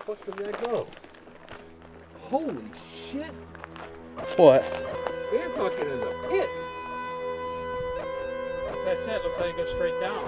fuck does that go? Holy shit! What? That fucking is a pit. As I said, looks like it goes straight down.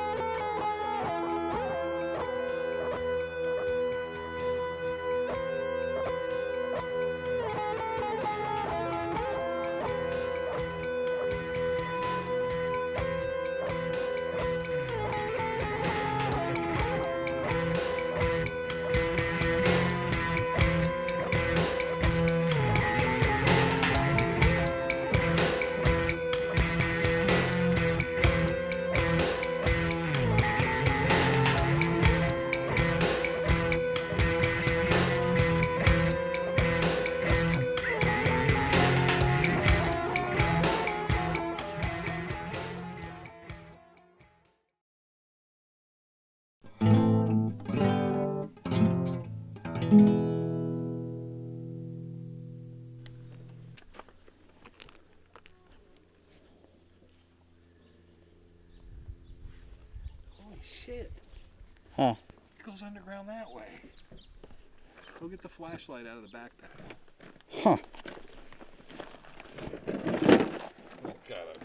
Shit. Huh. It goes underground that way. Go get the flashlight out of the backpack. Huh. Oh, God.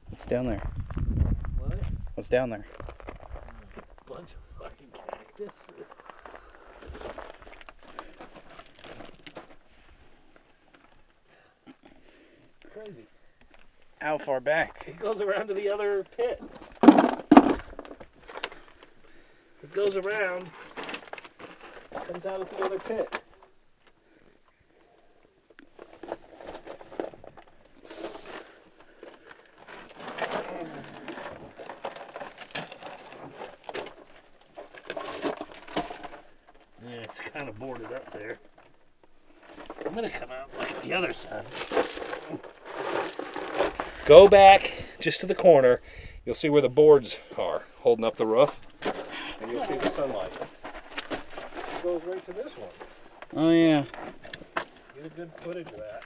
What's down there? What? What's down there? Bunch of fucking cactus. Crazy. How far back? It goes around to the other pit. It goes around, comes out of the other pit. Yeah, it's kind of boarded up there. I'm gonna come out like the other side. Go back just to the corner. You'll see where the boards are holding up the roof. And you'll see the sunlight. It goes right to this one. Oh yeah. Get a good footage of that.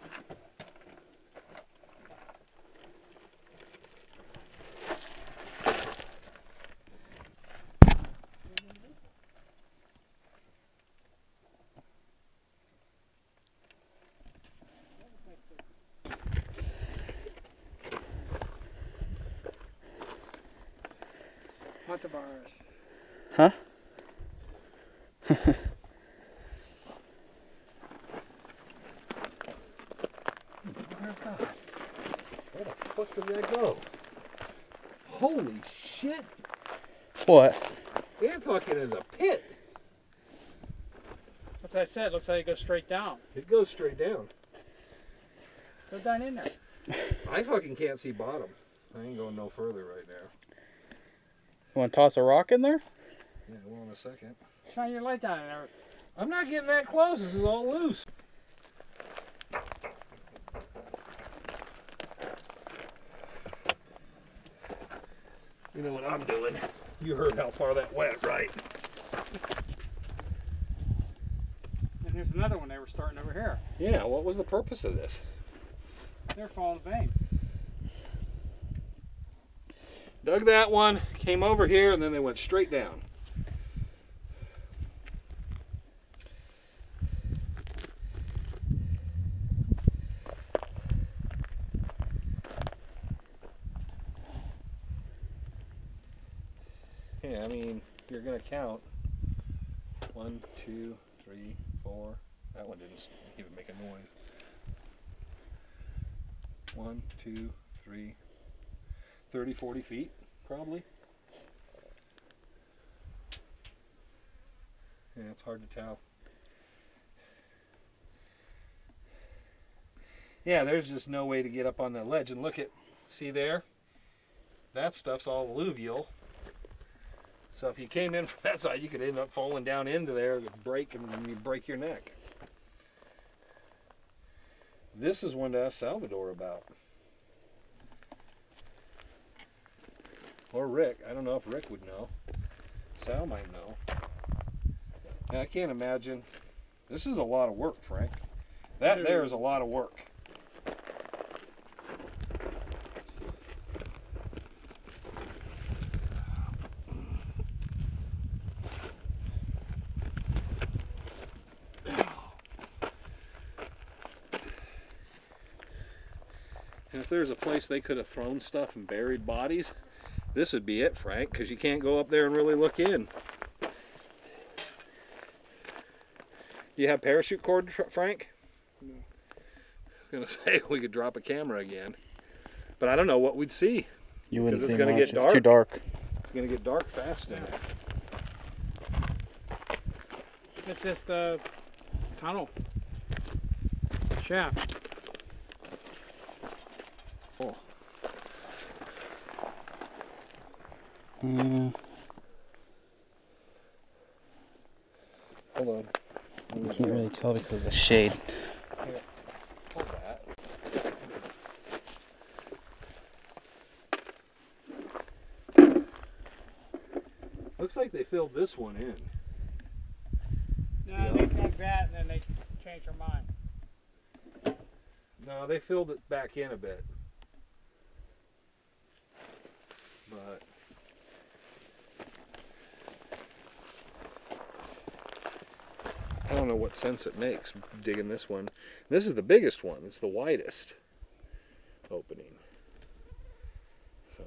What the virus? Huh? Oh my God. Where the fuck does that go? Holy shit! What? That fucking is a pit. As I said, looks like it goes straight down. It goes straight down. Go down in there. I fucking can't see bottom. I ain't going no further right now. You want to toss a rock in there? Yeah, well, in a second. Shine your light down in there. I'm not getting that close. This is all loose. You know what I'm doing. You heard how far that went, right? And here's another one they were starting over here. Yeah, what was the purpose of this? They're following the vein. Dug that one, came over here, and then they went straight down. Yeah, I mean, you're gonna count 1, 2, 3, 4. That one didn't even make a noise. 1, 2, 3, 30, 40 feet, probably. Yeah, it's hard to tell. Yeah, there's just no way to get up on that ledge. And look at, see there? That stuff's all alluvial. So if you came in from that side, you could end up falling down into there, break, and you break your neck. This is one to ask Salvador about. Or Rick. I don't know if Rick would know. Sal might know. And I can't imagine. This is a lot of work, Frank. That there is a lot of work. And if there's a place they could have thrown stuff and buried bodies, this would be it, Frank, because you can't go up there and really look in. Do you have parachute cord, Frank? No. I was going to say we could drop a camera again. But I don't know what we'd see. You wouldn't see it's gonna much. get dark. It's too dark. It's going to get dark fast in there. It's just a tunnel. Shaft. Oh. Yeah. Hold on. You can't really tell because of the shade. Here, hold that. Looks like they filled this one in. No, they think that and then they change their mind. No, they filled it back in a bit. But I don't know what sense it makes digging this one. This is the biggest one. It's the widest opening. So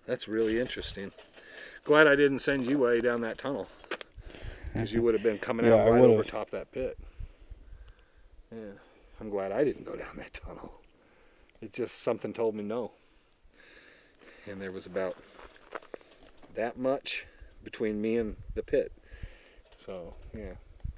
that's really interesting. Glad I didn't send you way down that tunnel, because you would have been coming out right over top that pit. Yeah, I'm glad I didn't go down that tunnel. It just, something told me no. And there was about that much between me and the pit. So, yeah,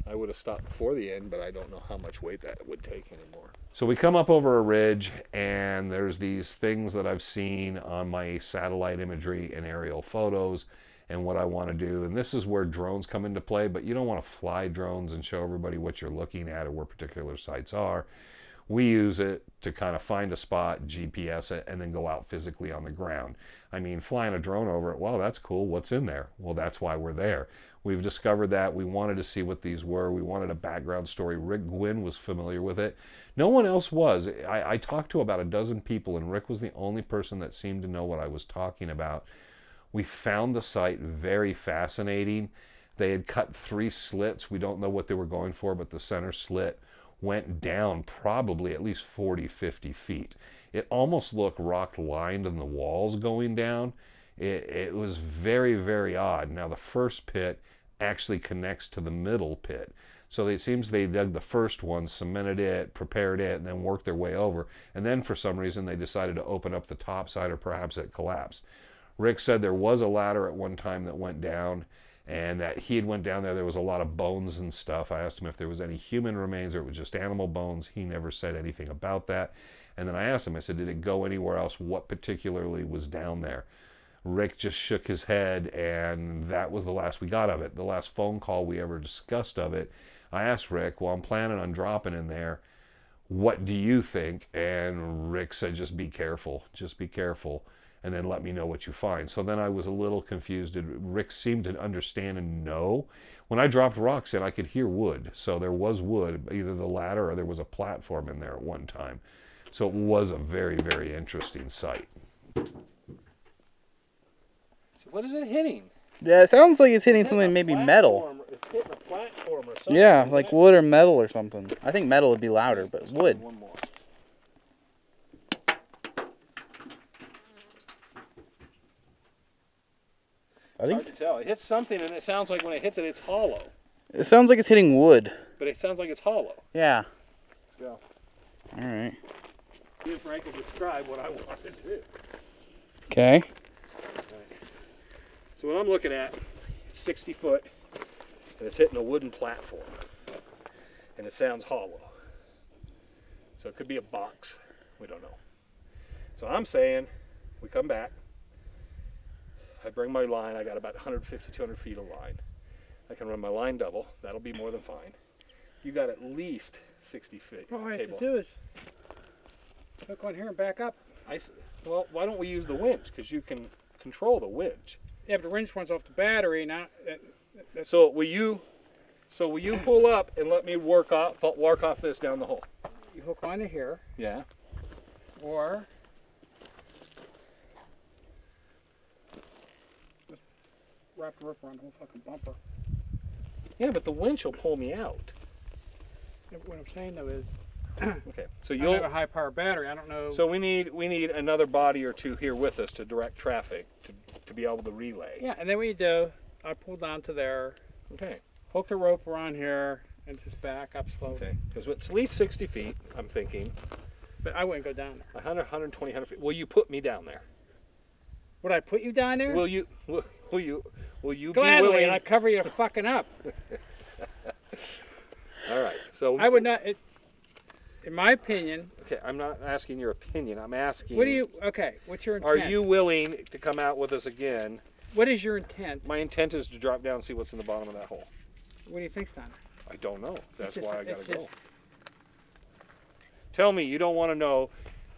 I would have stopped before the end, but I don't know how much weight that would take anymore. So we come up over a ridge, and there's these things that I've seen on my satellite imagery and aerial photos and what I want to do. And this is where drones come into play, but you don't want to fly drones and show everybody what you're looking at or where particular sites are. We use it to kind of find a spot, GPS it, and then go out physically on the ground. I mean, flying a drone over it, well, that's cool. What's in there? Well, that's why we're there. We've discovered that. We wanted to see what these were. We wanted a background story. Rick Gwynn was familiar with it. No one else was. I talked to about a dozen people, and Rick was the only person that seemed to know what I was talking about. We found the site very fascinating. They had cut 3 slits. We don't know what they were going for, but the center slit went down probably at least 40, 50 feet. It almost looked rock lined in the walls going down. It was very, very odd. Now the first pit actually connects to the middle pit. So it seems they dug the first one, cemented it, prepared it, and then worked their way over. And then for some reason they decided to open up the top side, or perhaps it collapsed. Rick said there was a ladder at one time that went down, and that he had went down there. There was a lot of bones and stuff. I asked him if there was any human remains or it was just animal bones. He never said anything about that. And then I asked him, I said, did it go anywhere else? What particularly was down there? Rick just shook his head, and that was the last we got of it. The last phone call we ever discussed of it, I asked Rick, well, I'm planning on dropping in there. What do you think? And Rick said, just be careful. Just be careful. And then let me know what you find. So then I was a little confused. Rick seemed to understand and know. When I dropped rocks in, I could hear wood. So there was wood, either the ladder or there was a platform in there at one time. So it was a very, very interesting site. So what is it hitting? Yeah, it sounds like it's hitting something, maybe metal. It's hitting a platform or something. Yeah, like wood or metal or something. I think metal would be louder, but wood. One more. I think it's hard to tell. It hits something, and it sounds like when it hits it, it's hollow. It sounds like it's hitting wood. But it sounds like it's hollow. Yeah. Let's go. All right. See if Frank will describe what I want to do. Okay. So what I'm looking at, it's 60 foot, and it's hitting a wooden platform, and it sounds hollow. So it could be a box. We don't know. So I'm saying we come back. I bring my line. I got about 150, 200 feet of line. I can run my line double. That'll be more than fine. You got at least 60 feet. All I have cable. to do is hook one here and back up. Well, why don't we use the winch? Because you can control the winch. Yeah, but the winch runs off the battery. Not. So will you pull up and let me work off this down the hole? You hook onto here. Yeah. Or just wrap the rope around the whole fucking bumper. Yeah, but the winch will pull me out. What I'm saying though is, okay, so I you'll have a high power battery. I don't know. So we need another body or two here with us to direct traffic to be able to relay. Yeah, and then what you do, I pull down to there. Okay. Hook the rope around here and just back up slowly. Okay. Because it's at least 60 feet, I'm thinking. But I wouldn't go down there. 100, 120, 100 feet. Will you put me down there? Would I put you down there? Will you be Gladly, willing? and I'd cover you fucking up. All right. So I would not. In my opinion. Okay, I'm not asking your opinion. I'm asking. What do you? Okay, what's your intent? Are you willing to come out with us again? What is your intent? My intent is to drop down and see what's in the bottom of that hole. What do you think's down there? I don't know. That's why I gotta go. Just... Tell me, you don't want to know.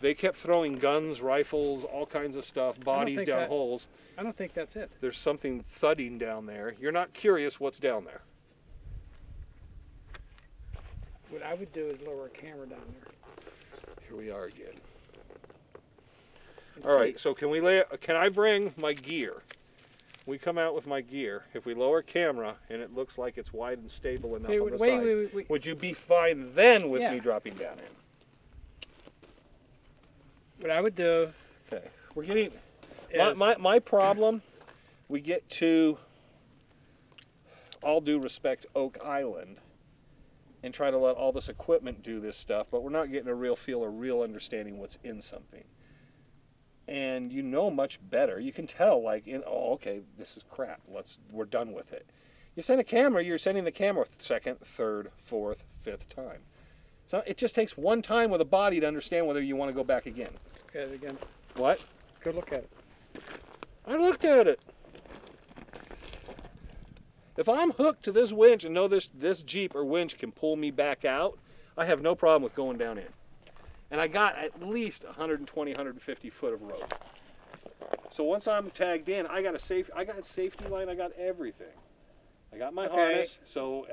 They kept throwing guns, rifles, all kinds of stuff, bodies down holes. I don't think that's it. There's something thudding down there. You're not curious what's down there. What I would do is lower a camera down there. Here we are again. All right, so can I bring my gear? We come out with my gear. If we lower camera and it looks like it's wide and stable enough on the sides, wait. would you be fine then with me dropping down in? What I would do... Okay, we're getting... My problem, we get to, all due respect, Oak Island, and try to let all this equipment do this stuff, but we're not getting a real feel or real understanding what's in something. And you know much better. You can tell, like, oh, okay, this is crap. We're done with it. You send a camera, you're sending the camera second, third, fourth, fifth time. So it just takes one time with a body to understand whether you want to go back again. Look at it again. What? Go look at it. I looked at it. If I'm hooked to this winch and know this Jeep or winch can pull me back out, I have no problem with going down in. And I got at least 120, 150 foot of rope. So once I'm tagged in, I got safety line, I got everything. I got my harness, so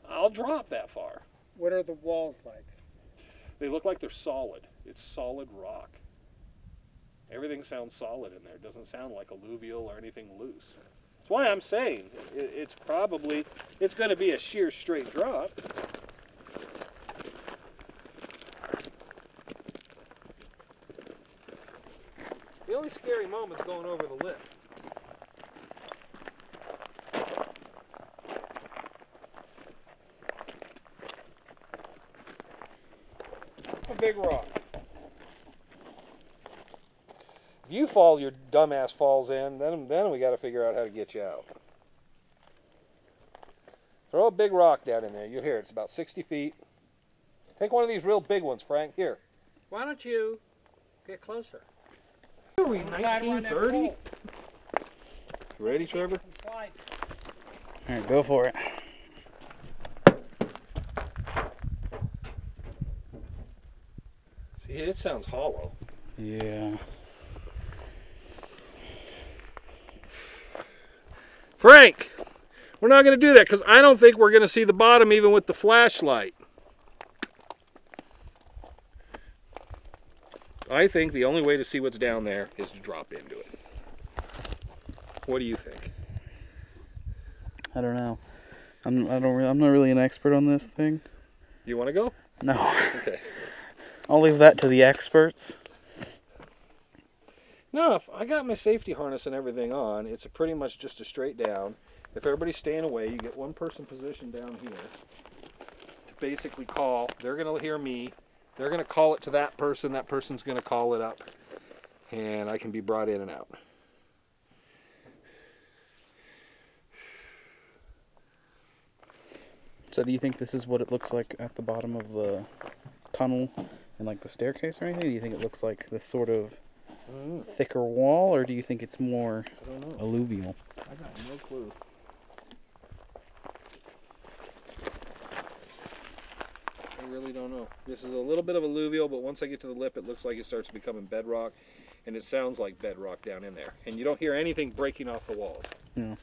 I'll drop that far. What are the walls like? They look like they're solid. It's solid rock. Everything sounds solid in there. It doesn't sound like alluvial or anything loose. That's why I'm saying it's going to be a sheer straight drop. The only scary moment's going over the lip. A big rock. If you fall, your dumbass falls in, then we got to figure out how to get you out. Throw a big rock down in there. You'll hear it. It's about 60 feet. Take one of these real big ones, Frank. Here. Why don't you get closer? Are we 1930? You ready, Trevor? All right, go for it. See, it sounds hollow. Yeah. Frank, we're not going to do that because I don't think we're going to see the bottom even with the flashlight. I think the only way to see what's down there is to drop into it. What do you think? I don't know. I'm not really an expert on this thing. You want to go? No. Okay. I'll leave that to the experts. No, if I got my safety harness and everything on, it's pretty much just a straight down. If everybody's staying away, you get one person positioned down here to basically call. They're going to hear me. They're going to call it to that person. That person's going to call it up. And I can be brought in and out. So do you think this is what it looks like at the bottom of the tunnel and like the staircase or anything? Do you think it looks like this sort of thicker wall, or do you think it's more alluvial? I got no clue. really don't know. This is a little bit of alluvial, but once I get to the lip, it looks like it starts becoming bedrock, and it sounds like bedrock down in there. And you don't hear anything breaking off the walls. Yeah.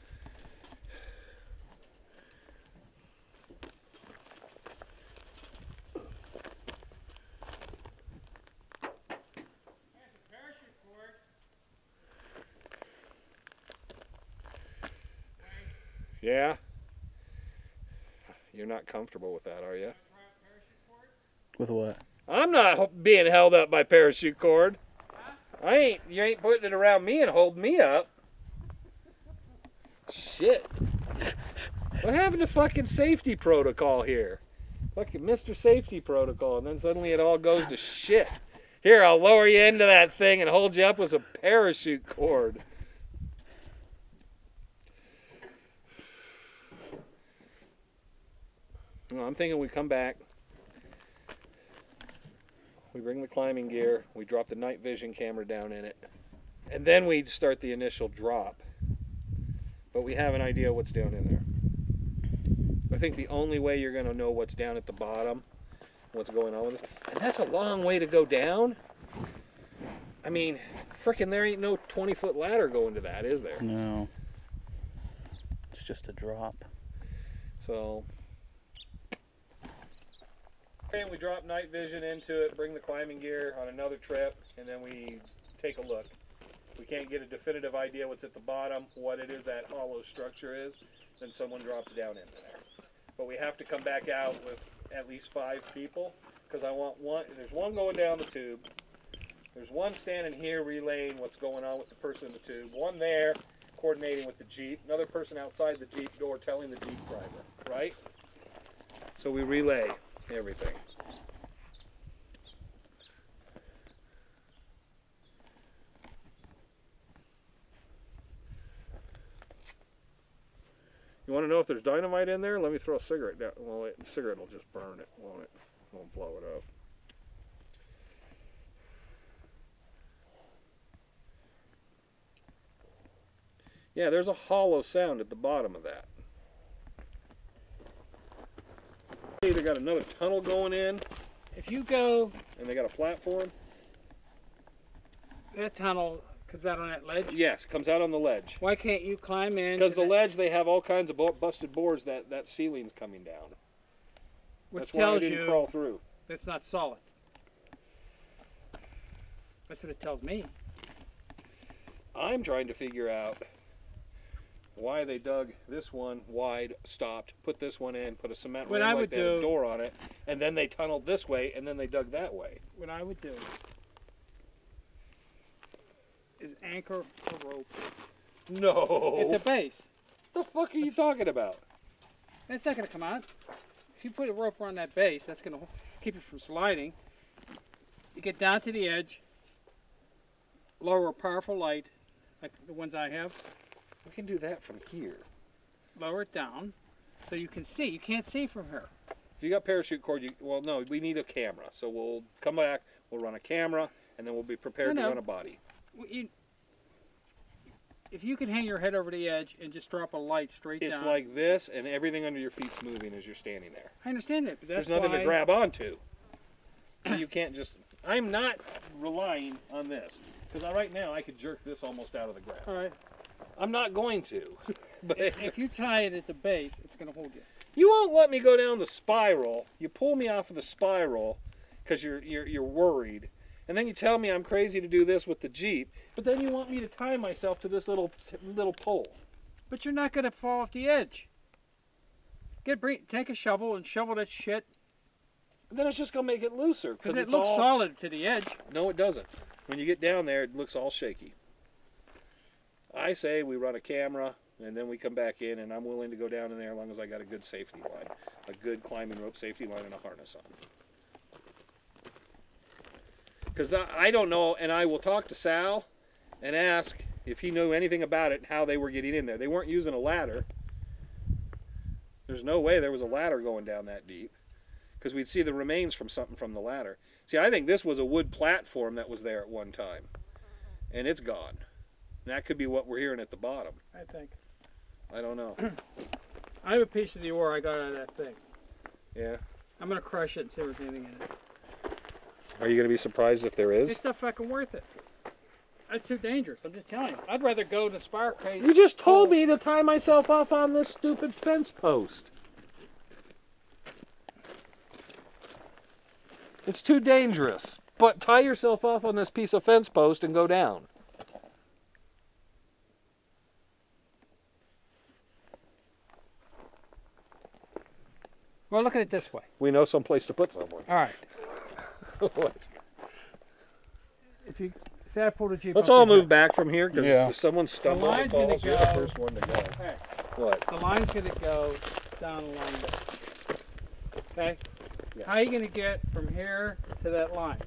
Yeah? You're not comfortable with that, are you? With what? I'm not being held up by parachute cord. You ain't putting it around me and holding me up. Shit. What happened to fucking safety protocol here? Fucking Mr. Safety Protocol, and then suddenly it all goes to shit. Here, I'll lower you into that thing and hold you up with a parachute cord. Well, I'm thinking we come back, we bring the climbing gear, we drop the night vision camera down in it, and then we start the initial drop. But we have an idea what's down in there. I think the only way you're going to know what's down at the bottom, what's going on with it, and that's a long way to go down. I mean, frickin' there ain't no 20-foot ladder going to that, is there? No. It's just a drop. So... and we drop night vision into it, bring the climbing gear on another trip, and then we take a look. We can't get a definitive idea what's at the bottom, what it is that hollow structure is, then someone drops down into there. But we have to come back out with at least 5 people, because I want one, there's one going down the tube, there's one standing here relaying what's going on with the person in the tube, one there coordinating with the Jeep, another person outside the Jeep door telling the Jeep driver, right? So we relay everything. You want to know if there's dynamite in there? Let me throw a cigarette down. Well, the cigarette will just burn it, won't it? Won't blow it up. Yeah, there's a hollow sound at the bottom of that. Either got another tunnel going in, If you go, and they got a platform. that tunnel comes out on that ledge. Yes, comes out on the ledge. Why can't you climb in? Because the ledge, they have all kinds of busted boards. That ceiling's coming down. Which That's why I tells didn't you crawl through. it's not solid. That's what it tells me. I'm trying to figure out why they dug this one wide, stopped, put this one in, put a cement What ring I like would that, a do- door on it, and then they tunneled this way, and then they dug that way. What I would do is anchor a rope No. at the base. What the fuck are you talking about? That's not going to come out. If you put a rope around that base, that's going to keep it from sliding. You get down to the edge, lower a powerful light, like the ones I have, We can do that from here. lower it down so you can see. You can't see from here. If you got parachute cord, well, no, we need a camera. So we'll come back, we'll run a camera, and then we'll be prepared to No. run a body. If you can hang your head over the edge and just drop a light straight It's down. like this, and everything under your feet's moving as you're standing there. I understand it, but that's There's nothing why to grab onto. So you can't just... I'm not relying on this. Because right now, I could jerk this almost out of the ground. All right. I'm not going to. But If you tie it at the base, it's going to hold you. you won't let me go down the spiral. You pull me off of the spiral because you're worried. And then you tell me I'm crazy to do this with the Jeep. But then you want me to tie myself to this little pole. But you're not going to fall off the edge. Take a shovel and shovel that shit. Then it's just going to make it looser. Because Because it looks all... solid to the edge. No, it doesn't. When you get down there, it looks all shaky. I say we run a camera, and then we come back in, and I'm willing to go down in there as long as I got a good safety line. A good climbing rope safety line and a harness on. Because I don't know, and I will talk to Sal and ask if he knew anything about it and how they were getting in there. They weren't using a ladder. There's no way there was a ladder going down that deep. Because we'd see the remains from something from the ladder. See, I think this was a wood platform that was there at one time. And it's gone. And that could be what we're hearing at the bottom. I think. I don't know. I have a piece of the ore I got out of that thing. Yeah. I'm gonna crush it and see if there's anything in it. Are you going to be surprised if there is? It's not fucking worth it. That's too dangerous. I'm just telling you. I'd rather go to Spire Cave. You just told me to tie myself off on this stupid fence post. It's too dangerous. But tie yourself off on this piece of fence post and go down. Well, look at it this way. We know some place to put someone. All right. What? If you say I pulled a Jeep. Let's up all to here. move back from here because Yeah. if someone stumbles and line's gonna falls, you're the go- first one to go. Okay. What? The line's gonna go down along there. Okay. Yeah. How are you gonna get from here to that line?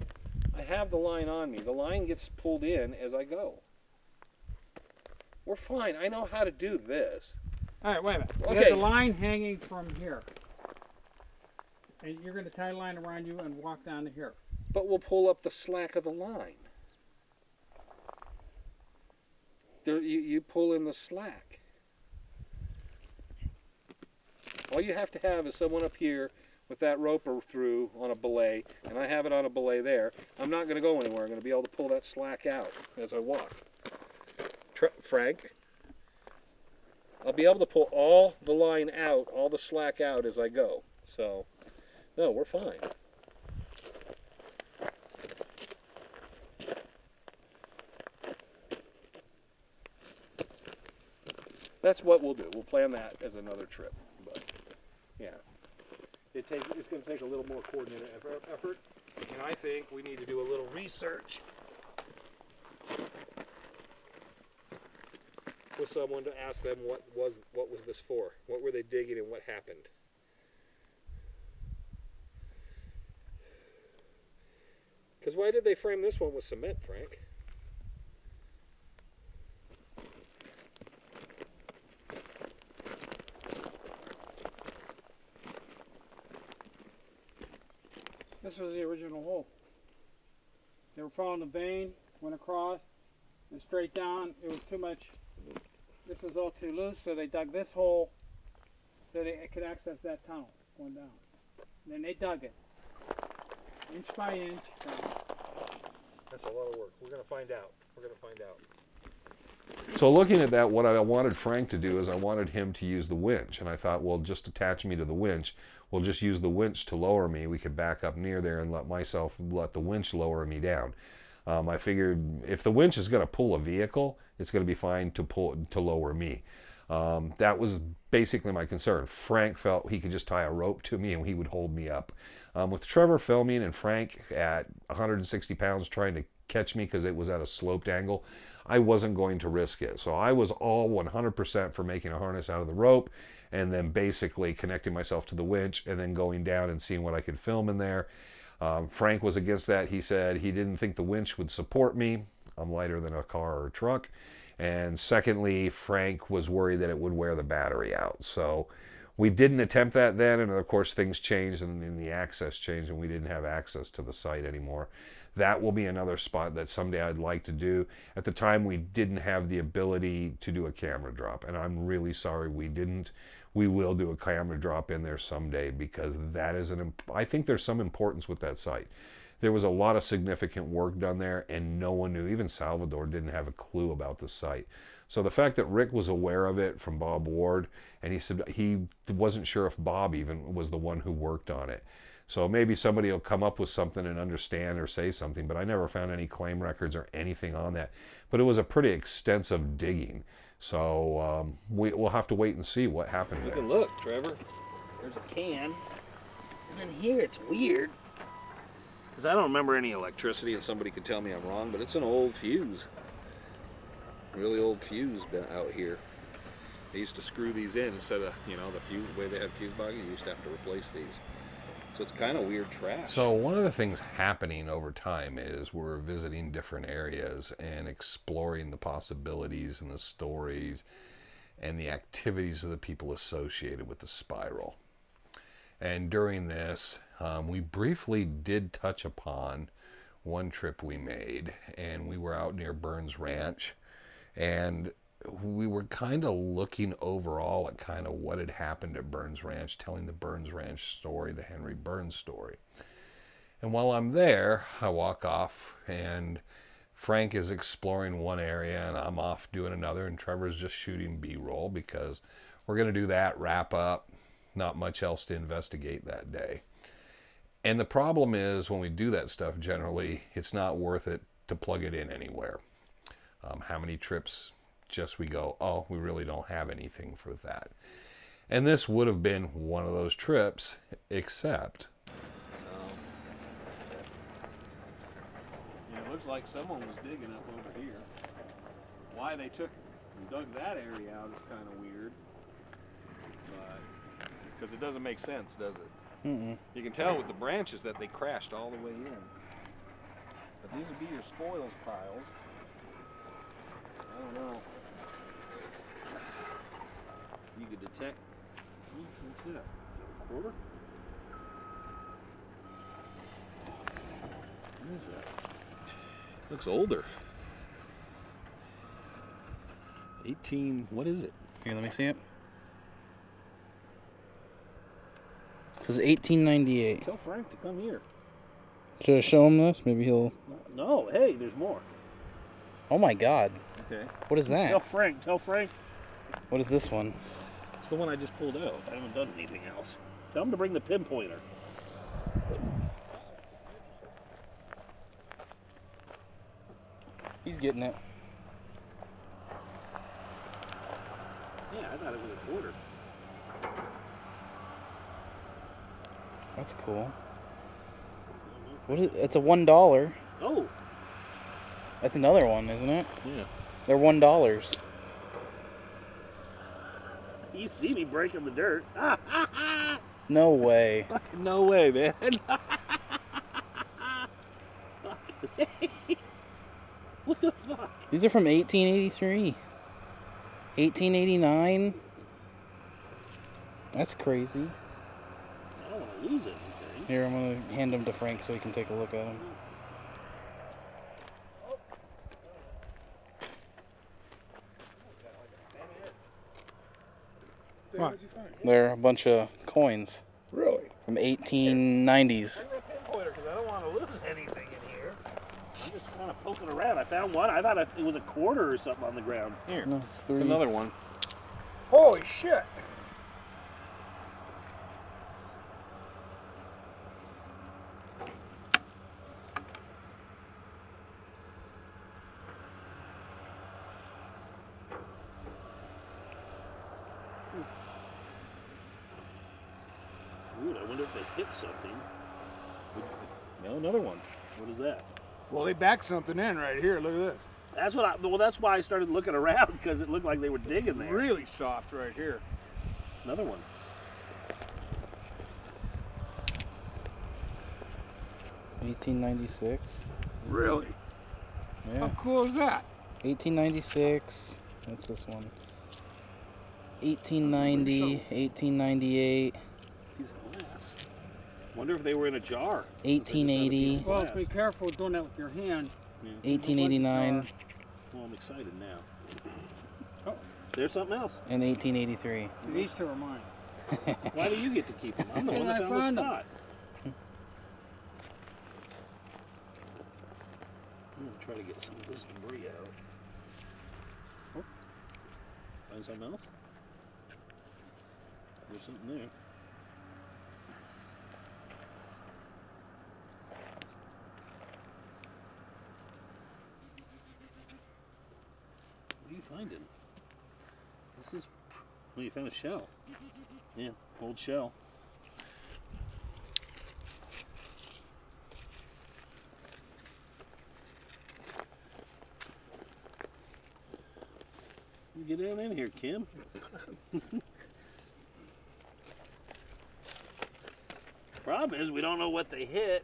I have the line on me. The line gets pulled in as I go. We're fine. I know how to do this. All right. Wait a minute. You Okay. have the line hanging from here, and you're gonna tie a line around you and walk down to here. But we'll pull up the slack of the line. There, you pull in the slack. All you have to have is someone up here with that roper through on a belay, and I have it on a belay there. I'm not going to go anywhere. I'm going to be able to pull that slack out as I walk. Frank, I'll be able to pull all the line out, all the slack out as I go. So, no, we're fine. That's what we'll do. We'll plan that as another trip. But yeah, it's going to take a little more coordinated effort, and I think we need to do a little research with someone to ask them what was this for? What were they digging and what happened? Because why did they frame this one with cement, Frank? This was the original hole. They were following the vein, went across, and straight down. It was too much. This was all too loose, so they dug this hole so they could access that tunnel going down. And then they dug it, inch by inch. That's a lot of work. We're going to find out. We're going to find out. So looking at that, what I wanted Frank to do is I wanted him to use the winch. And I thought, well, just attach me to the winch. We'll just use the winch to lower me. We could back up near there and let the winch lower me down. I figured if the winch is going to pull a vehicle, it's going to be fine to lower me. That was basically my concern. Frank felt he could just tie a rope to me and he would hold me up. With Trevor filming and Frank at 160 pounds trying to catch me because it was at a sloped angle, I wasn't going to risk it. So I was all 100% for making a harness out of the rope and then basically connecting myself to the winch and then going down and seeing what I could film in there. Frank was against that. He said he didn't think the winch would support me. I'm lighter than a car or a truck. And secondly, Frank was worried that it would wear the battery out. So we didn't attempt that then, and of course things changed and then the access changed and we didn't have access to the site anymore. That will be another spot that someday I'd like to do. At the time we didn't have the ability to do a camera drop, and I'm really sorry we didn't. We will do a camera drop in there someday because that is I think there's some importance with that site. There was a lot of significant work done there and no one knew. Even Salvador didn't have a clue about the site. So the fact that Rick was aware of it from Bob Ward, and he said he wasn't sure if Bob even was the one who worked on it. So maybe somebody will come up with something and understand or say something, but I never found any claim records or anything on that. But it was a pretty extensive digging. So we'll have to wait and see what happened You there. can look, Trevor. There's a can. And then here it's weird. Because I don't remember any electricity, and somebody could tell me I'm wrong, but it's an old fuse. Really old fuse been out here. They used to screw these in instead of, you know, the fuse, the way they had fuse boxes, you used to have to replace these. So it's kind of weird trash. So one of the things happening over time is we're visiting different areas and exploring the possibilities and the stories and the activities of the people associated with the spiral. And during this, we briefly did touch upon one trip we made, and we were out near Burns Ranch, and we were kind of looking overall at kind of what had happened at Burns Ranch, telling the Burns Ranch story, the Henry Burns story. And while I'm there, I walk off and Frank is exploring one area and I'm off doing another, and Trevor's just shooting B-roll because we're going to do that, wrap up, not much else to investigate that day. And the problem is when we do that stuff, generally, it's not worth it to plug it in anywhere. How many trips just we go, oh, we really don't have anything for that. And this would have been one of those trips, except... Yeah, it looks like someone was digging up over here. Why they took and dug that area out is kind of weird. But, because it doesn't make sense, does it? Mm-mm. You can tell with the branches that they crashed all the way in. But these would be your spoils piles. I don't know. You could detect. What's that? A quarter? What is that? Looks older. 18. What is it? Here, let me see it. It says 1898. Tell Frank to come here. Should I show him this? Maybe he'll... No, hey, there's more. Oh my god. Okay. What is that? Tell Frank. What is this one? It's the one I just pulled out. I haven't done anything else. Tell him to bring the pinpointer. He's getting it. Yeah, I thought it was a quarter. That's cool. What is, it's a $1. Oh. That's another one, isn't it? Yeah. They're $1. You see me breaking the dirt. No way. No way, man. What the fuck? These are from 1883. 1889. That's crazy. I don't want to lose anything. Here, I'm going to hand them to Frank so he can take a look at them. What? They're a bunch of coins. Really? From 1890s. Bring the pinpointer because I don't want to lose anything in here. I'm just kind of poking around. I found one. I thought it was a quarter or something on the ground. Here. No, it's 3. Another one. Holy shit! Ooh, I wonder if they hit something. No, another one. What is that? Well, they backed something in right here. Look at this. That's what well, that's why I started looking around, because it looked like they were digging there. Really soft right here. Another one. $18.96. Really? Yeah. How cool is that? $18.96. That's this one. $18.90. $18.98. Piece of glass. Wonder if they were in a jar. $18.80. Well, be careful doing that with your hand. Yeah. $18.89. Well, I'm excited now. Oh, there's something else. And $18.83. These two are mine. Why do you get to keep them? I'm the one that I found found the them. spot. I'm gonna try to get some of this debris out. Oh, find something else? There's something there. What are you finding? This is... Oh, you found a shell. Yeah, old shell. You get down in here, Kim. Problem is, we don't know what they hit.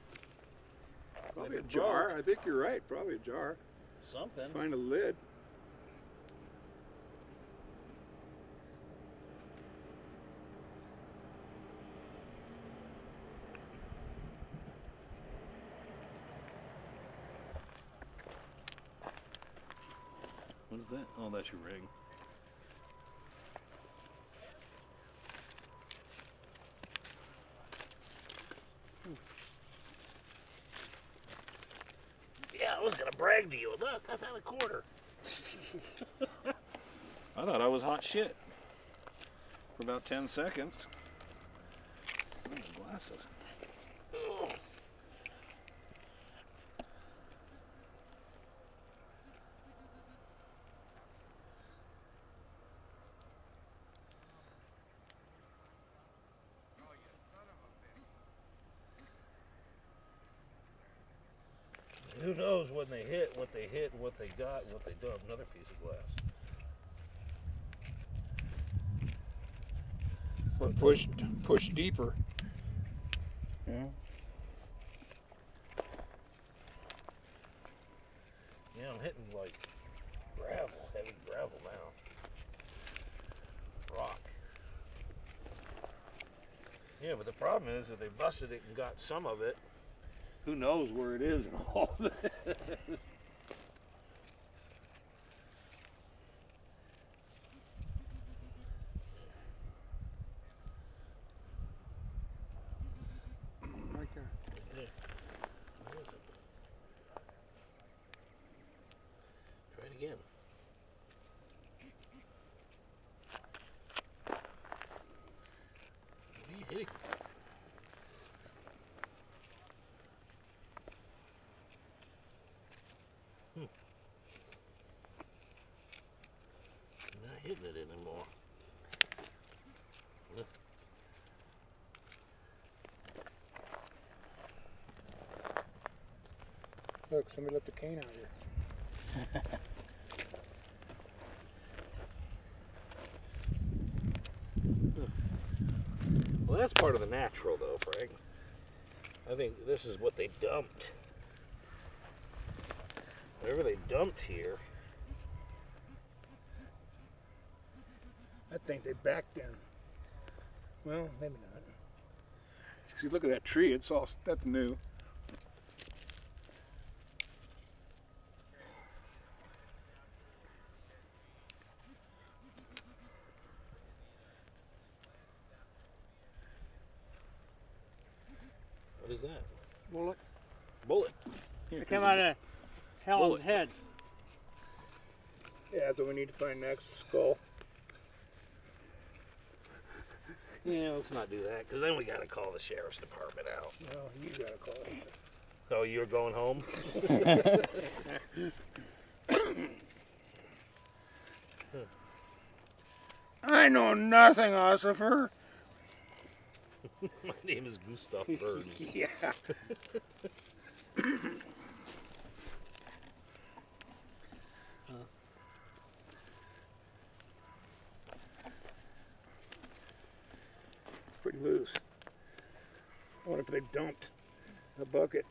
Probably a Maybe jar. I think you're right. Probably a jar. Something. Find a lid. What is that? Oh, that's your rig. was gonna brag to you. Look, I found a quarter. I thought I was hot shit for about 10 seconds. Oh, glasses. Oh. Who knows when they hit, what they got, and what they don't. Another piece of glass. Or push deeper. Yeah. Yeah, I'm hitting like gravel, heavy gravel now. Rock. Yeah, but the problem is if they busted it and got some of it, who knows where it is and all of it. Right there. Yeah. Where is it? Try it again. What are you hitting? Not hitting it anymore. Look, somebody left the cane out here. Well, that's part of the natural, though, Frank. I think this is what they dumped. Whatever they dumped here. I think they backed in. Well, maybe not. See, look at that tree. It's all that's new. What is that? Bullet. Bullet. Here, It came out of Helen's head. Yeah, that's what we need to find next. Skull. Yeah, let's not do that, because then we got to call the sheriff's department out. No, you gotta call it. So you're going home? I know nothing, Ossifer. My name is Gustav Burns. Yeah. It's pretty loose. I wonder if they dumped the bucket.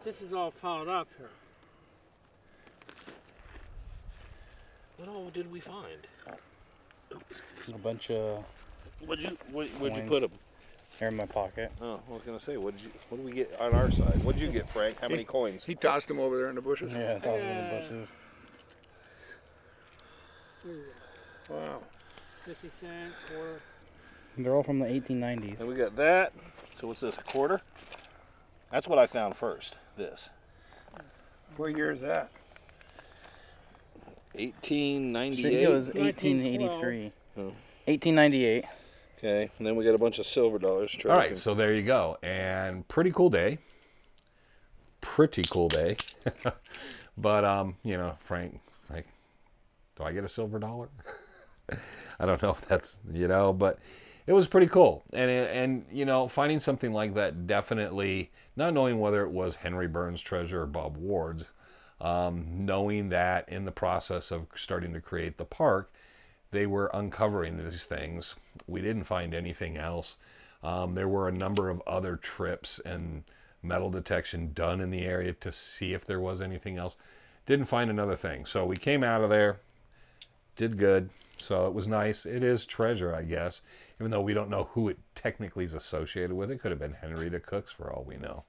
This is all piled up here. What all did we find? A bunch of Where'd you Coins. put them? hair in my pocket. Oh, I was gonna say, what did we get on our side? What did you get, Frank? How many coins? He tossed them over there in the bushes. Yeah, that was one of the bushes. Wow. 50 cent, quarter. They're all from the 1890s. And we got that. So what's this? A quarter? That's what I found first. This. What year is that? 1898. I think it was 1883. Oh. 1898. Okay, and then we got a bunch of silver dollars. All right, so there you go. And pretty cool day. Pretty cool day. But, you know, Frank, like, do I get a silver dollar? I don't know if that's, you know, but it was pretty cool. And you know, finding something like that, definitely, not knowing whether it was Henry Burns' treasure or Bob Ward's, knowing that in the process of starting to create the park, they were uncovering these things. We didn't find anything else. There were a number of other trips and metal detection done in the area to see if there was anything else. Didn't find another thing. So we came out of there, did good. So it was nice. It is treasure, I guess, even though we don't know who it technically is associated with. It could have been Henrietta Cooks for all we know.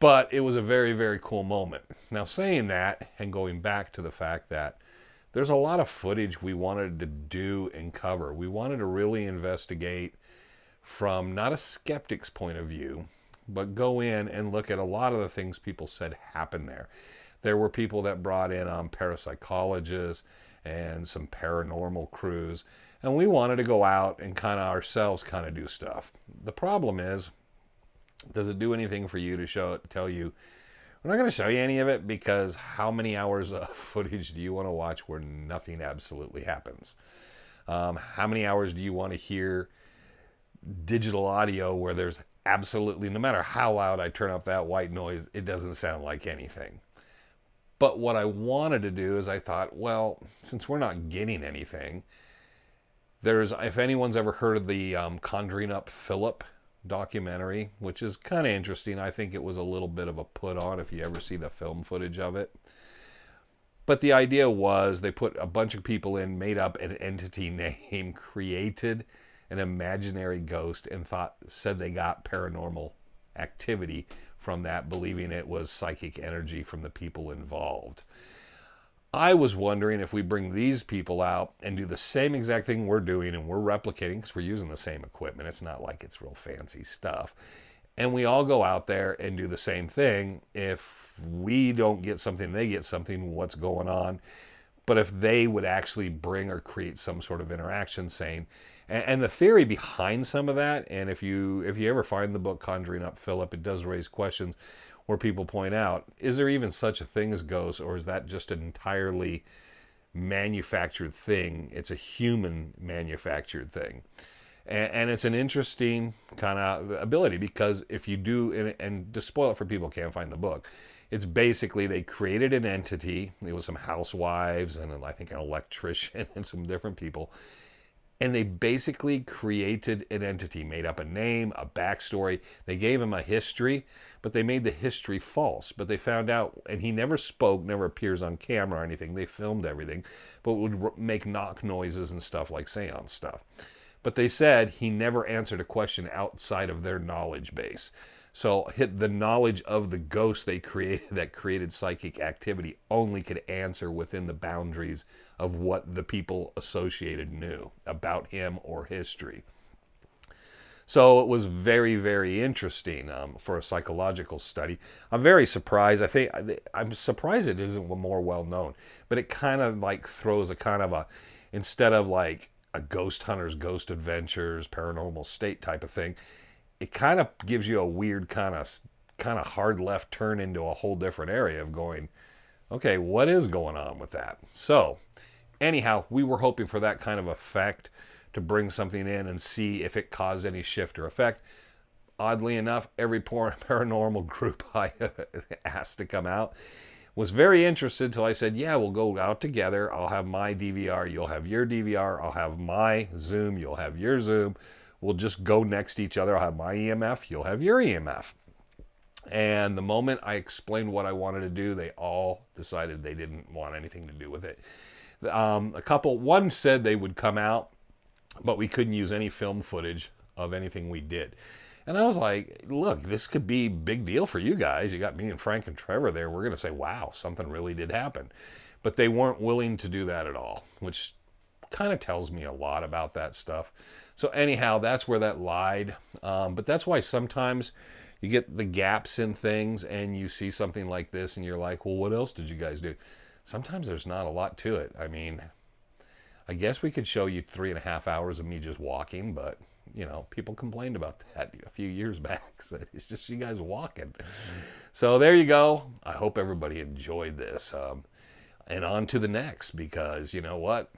But it was a very, very cool moment. Now, saying that and going back to the fact that there's a lot of footage we wanted to do and cover. We wanted to really investigate from not a skeptic's point of view, but go in and look at a lot of the things people said happened there. There were people that brought in parapsychologists and some paranormal crews, and we wanted to go out and kind of ourselves kind of do stuff. The problem is, does it do anything for you to tell you, we're not going to show you any of it, because how many hours of footage do you want to watch where nothing absolutely happens? How many hours do you want to hear digital audio where there's absolutely, no matter how loud I turn up that white noise, it doesn't sound like anything? But what I wanted to do is I thought, well, since we're not getting anything, if anyone's ever heard of the Conjuring Up Philip documentary, which is kind of interesting. I think it was a little bit of a put on if you ever see the film footage of it. But the idea was they put a bunch of people in, made up an entity name, created an imaginary ghost, and said they got paranormal activity from that, believing it was psychic energy from the people involved. I was wondering if we bring these people out and do the same exact thing we're doing, and we're replicating, because we're using the same equipment. It's not like it's real fancy stuff. And we all go out there and do the same thing. If we don't get something, they get something, what's going on? But if they would actually bring or create some sort of interaction saying, and the theory behind some of that, and if you ever find the book Conjuring Up Philip, it does raise questions where people point out, is there even such a thing as ghosts, or is that just an entirely manufactured thing? It's a human manufactured thing. And it's an interesting kind of ability, because if you do, and to spoil it for people who can't find the book, it's basically they created an entity. It was some housewives and I think an electrician and some different people. And they basically created an entity, made up a name, a backstory. They gave him a history, but they made the history false. But they found out, and he never spoke, never appears on camera or anything. They filmed everything, but would make knock noises and stuff like seance stuff. But they said he never answered a question outside of their knowledge base. So the knowledge of the ghost they created that created psychic activity only could answer within the boundaries of what the people associated knew about him or history. So it was very, very interesting for a psychological study. I'm very surprised. I'm surprised it isn't more well known, but it kind of like throws a kind of a, instead of like a ghost hunter's ghost adventures, paranormal state type of thing, it kind of gives you a weird kind of hard left turn into a whole different area of going, okay, what is going on with that? So anyhow, we were hoping for that kind of effect, to bring something in and see if it caused any shift or effect. Oddly enough, every paranormal group I asked to come out was very interested until I said, yeah, we'll go out together. I'll have my DVR, you'll have your DVR, I'll have my Zoom, you'll have your Zoom. We'll just go next to each other. I'll have my EMF, you'll have your EMF. And the moment I explained what I wanted to do, they all decided they didn't want anything to do with it. One said they would come out, but we couldn't use any film footage of anything we did. And I was like, look, this could be a big deal for you guys. You got me and Frank and Trevor there. We're going to say, wow, something really did happen. But they weren't willing to do that at all, which kind of tells me a lot about that stuff. So anyhow, that's where that lied. But that's why sometimes you get the gaps in things and you see something like this and you're like, well, what else did you guys do? Sometimes there's not a lot to it. I mean, I guess we could show you 3.5 hours of me just walking, but, you know, people complained about that a few years back. So it's just you guys walking. So there you go. I hope everybody enjoyed this. And on to the next, because you know what?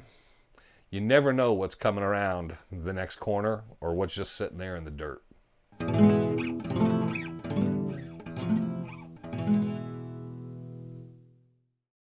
You never know what's coming around the next corner or what's just sitting there in the dirt.